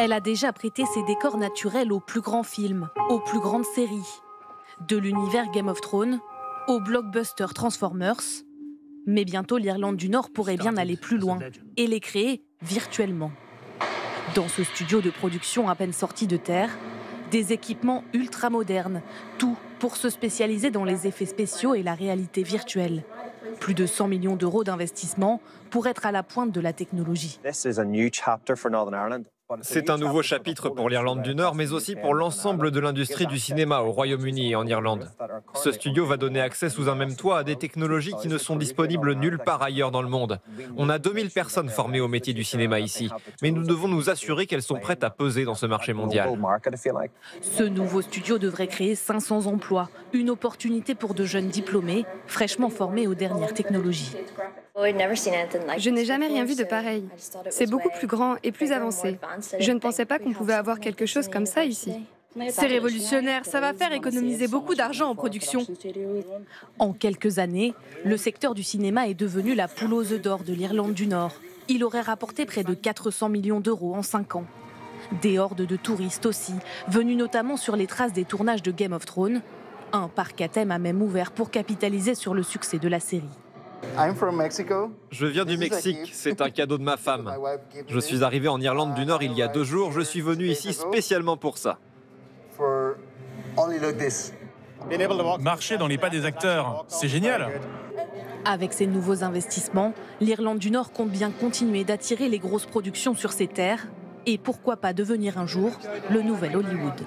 Elle a déjà prêté ses décors naturels aux plus grands films, aux plus grandes séries. De l'univers Game of Thrones au blockbuster Transformers. Mais bientôt, l'Irlande du Nord pourrait bien aller plus loin et les créer virtuellement. Dans ce studio de production à peine sorti de terre, des équipements ultra modernes, tout pour se spécialiser dans les effets spéciaux et la réalité virtuelle. Plus de 100 millions d'euros d'investissement pour être à la pointe de la technologie. C'est un nouveau chapitre pour l'Irlande du Nord, mais aussi pour l'ensemble de l'industrie du cinéma au Royaume-Uni et en Irlande. Ce studio va donner accès sous un même toit à des technologies qui ne sont disponibles nulle part ailleurs dans le monde. On a 2000 personnes formées au métier du cinéma ici, mais nous devons nous assurer qu'elles sont prêtes à peser dans ce marché mondial. Ce nouveau studio devrait créer 500 emplois, une opportunité pour de jeunes diplômés, fraîchement formés aux dernières technologies. Je n'ai jamais rien vu de pareil. C'est beaucoup plus grand et plus avancé. Je ne pensais pas qu'on pouvait avoir quelque chose comme ça ici. C'est révolutionnaire, ça va faire économiser beaucoup d'argent en production. En quelques années, le secteur du cinéma est devenu la poule aux œufs d'or de l'Irlande du Nord. Il aurait rapporté près de 400 millions d'euros en 5 ans. Des hordes de touristes aussi, venus notamment sur les traces des tournages de Game of Thrones. Un parc à thème a même ouvert pour capitaliser sur le succès de la série. Je viens du Mexique, c'est un cadeau de ma femme. Je suis arrivé en Irlande du Nord il y a 2 jours, je suis venu ici spécialement pour ça. Marcher dans les pas des acteurs, c'est génial. Avec ces nouveaux investissements, l'Irlande du Nord compte bien continuer d'attirer les grosses productions sur ses terres et pourquoi pas devenir un jour le nouvel Hollywood.